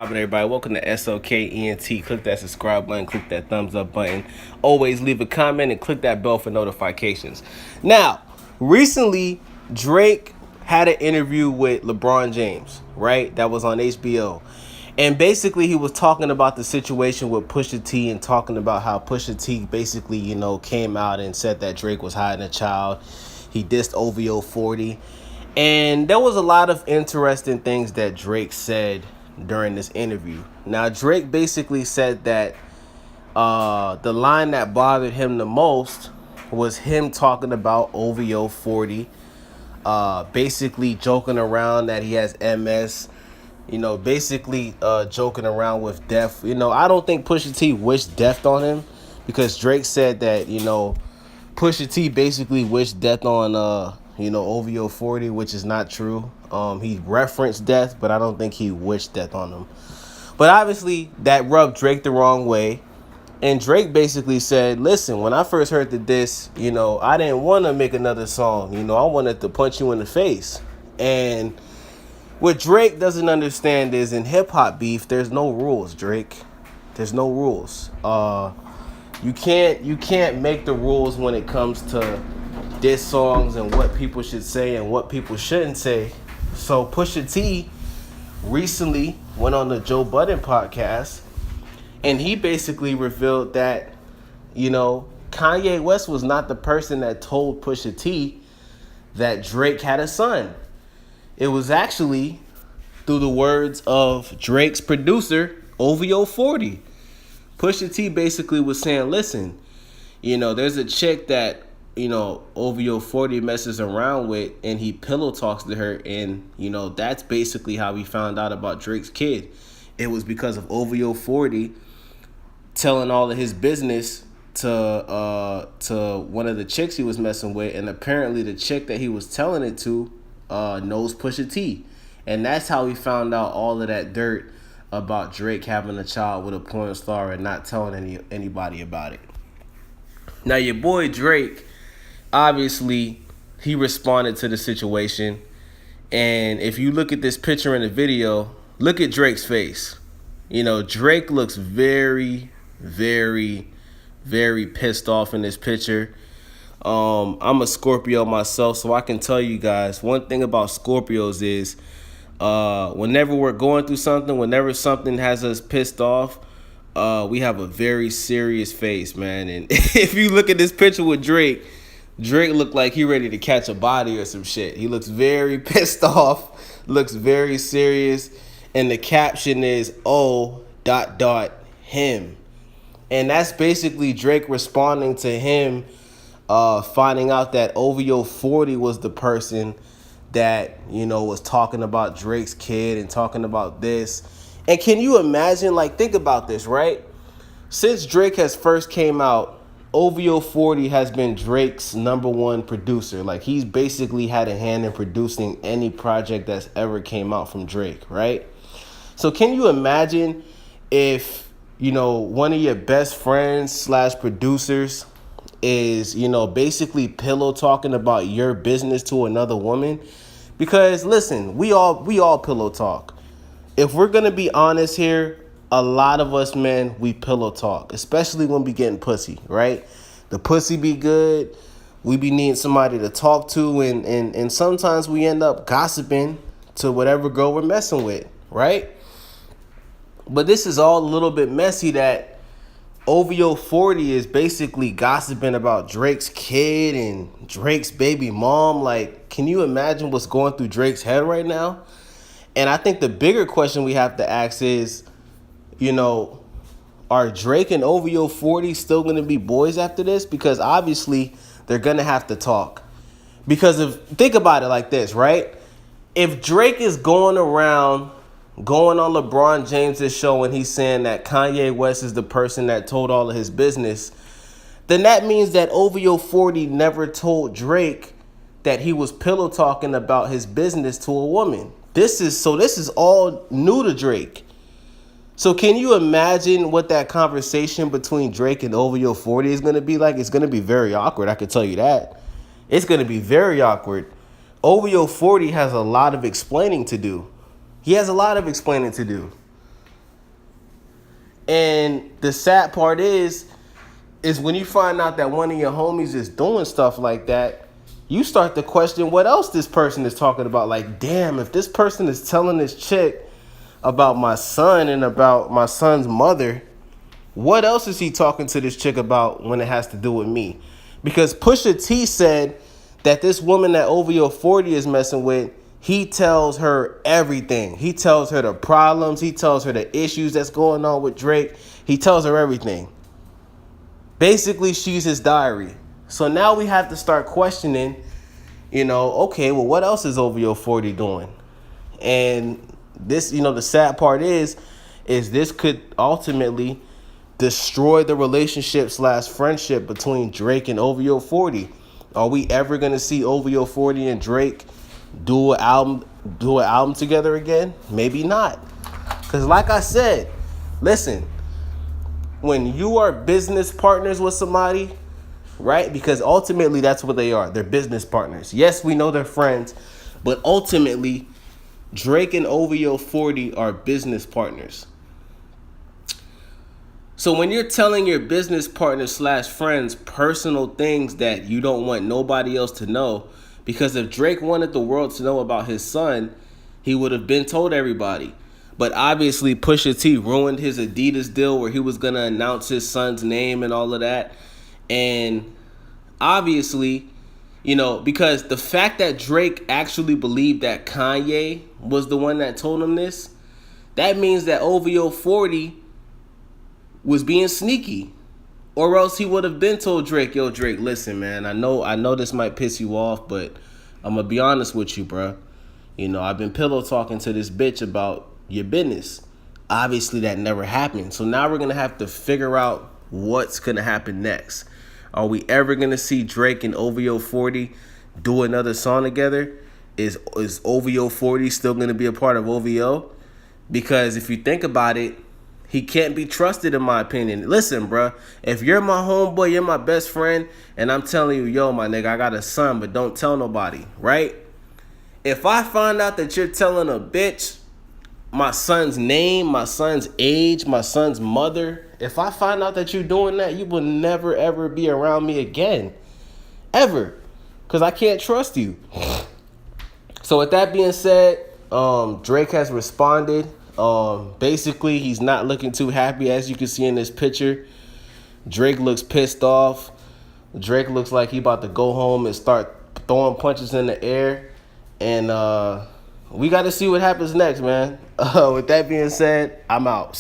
Everybody, welcome to SOKENT. Click that subscribe button, click that thumbs up button. Always leave a comment and click that bell for notifications. Now, recently, Drake had an interview with LeBron James, right? That was on HBO. And basically, he was talking about the situation with Pusha T and talking about how Pusha T basically, came out and said that Drake was hiding a child. He dissed OVO 40. And there was a lot of interesting things that Drake said during this interview. Now, Drake basically said that the line that bothered him the most was him talking about OVO 40, basically joking around that he has MS, basically joking around with death. I don't think Pusha T wished death on him, because Drake said that, Pusha T basically wished death on OVO 40, which is not true. He referenced death, but I don't think he wished death on him. But obviously, that rubbed Drake the wrong way. And Drake basically said, listen, when I first heard the diss, I didn't want to make another song. I wanted to punch you in the face. And what Drake doesn't understand is, in hip-hop beef, there's no rules, Drake. There's no rules. You can't make the rules when it comes to diss songs and what people should say and what people shouldn't say. So Pusha T recently went on the Joe Budden podcast, and he basically revealed that, Kanye West was not the person that told Pusha T that Drake had a son. It was actually through the words of Drake's producer, OVO 40. Pusha T basically was saying, listen, there's a chick that OVO 40 messes around with, and he pillow talks to her, and that's basically how we found out about Drake's kid. It was because of OVO 40 telling all of his business to one of the chicks he was messing with, and apparently the chick that he was telling it to knows Pusha T, and that's how we found out all of that dirt about Drake having a child with a porn star and not telling anybody about it. Now, your boy Drake, obviously, he responded to the situation. And if you look at this picture in the video, look at Drake's face. Drake looks very, very, very pissed off in this picture. I'm a Scorpio myself, so I can tell you guys, one thing about Scorpios is whenever we're going through something, whenever something has us pissed off, we have a very serious face, man. And if you look at this picture with Drake looked like he ready to catch a body or some shit. He looks very pissed off, looks very serious, and the caption is him. And that's basically Drake responding to him, finding out that OVO 40 was the person that, was talking about Drake's kid and talking about this. And can you imagine, think about this, right? Since Drake has first came out, OVO 40 has been Drake's #1 producer. He's basically had a hand in producing any project that's ever came out from Drake, right? So can you imagine if, one of your best friends / producers is, basically pillow talking about your business to another woman? Because listen, we all pillow talk. If we're gonna be honest here, a lot of us men, we pillow talk, especially when we getting pussy, right? The pussy be good, we be needing somebody to talk to, and sometimes we end up gossiping to whatever girl we're messing with, right? But this is all a little bit messy, that OVO 40 is basically gossiping about Drake's kid and Drake's baby mom. Can you imagine what's going through Drake's head right now? And I think the bigger question we have to ask is, are Drake and OVO 40 still going to be boys after this? Because obviously they're going to have to talk. Because think about it like this, right? If Drake is going on LeBron James's show and he's saying that Kanye West is the person that told all of his business, then that means that OVO 40 never told Drake that he was pillow talking about his business to a woman. This is all new to Drake. So can you imagine what that conversation between Drake and OVO 40 is going to be like? It's going to be very awkward, I can tell you that. It's going to be very awkward. OVO 40 has a lot of explaining to do. He has a lot of explaining to do. And the sad part is when you find out that one of your homies is doing stuff like that, you start to question what else this person is talking about. Like, damn, if this person is telling this chick about my son and about my son's mother, what else is he talking to this chick about when it has to do with me? Because Pusha T said that this woman that OVO 40 is messing with, he tells her everything. He tells her the problems. He tells her the issues that's going on with Drake. He tells her everything. Basically, she's his diary. So now we have to start questioning, okay, well, what else is OVO 40 doing? And this, the sad part is this could ultimately destroy the relationship / friendship between Drake and OVO 40. Are we ever gonna see OVO 40 and Drake do an album together again? Maybe not. Cause like I said, listen, when you are business partners with somebody, right? Because ultimately that's what they are. They're business partners. Yes, we know they're friends, but ultimately Drake and OVO 40 are business partners. So when you're telling your business partners / friends personal things that you don't want nobody else to know, because if Drake wanted the world to know about his son, he would have been told everybody. But obviously Pusha T ruined his Adidas deal where he was going to announce his son's name and all of that. And obviously, because the fact that Drake actually believed that Kanye was the one that told him this, that means that OVO 40 was being sneaky, or else he would have been told Drake, yo, Drake, listen, man, I know this might piss you off, but I'm gonna be honest with you, bruh. I've been pillow talking to this bitch about your business. Obviously that never happened. So now we're gonna have to figure out what's gonna happen next. Are we ever gonna see Drake and OVO 40 do another song together? Is OVO 40 still gonna be a part of OVO? Because if you think about it, he can't be trusted, in my opinion. Listen, bro, if you're my homeboy, you're my best friend, and I'm telling you, yo, my nigga, I got a son, but don't tell nobody, right? If I find out that you're telling a bitch my son's name, my son's age, my son's mother, if I find out that you're doing that, you will never, ever be around me again. Ever. Because I can't trust you. So with that being said, Drake has responded. Basically, he's not looking too happy, as you can see in this picture. Drake looks pissed off. Drake looks like he about to go home and start throwing punches in the air. And we got to see what happens next, man. With that being said, I'm out.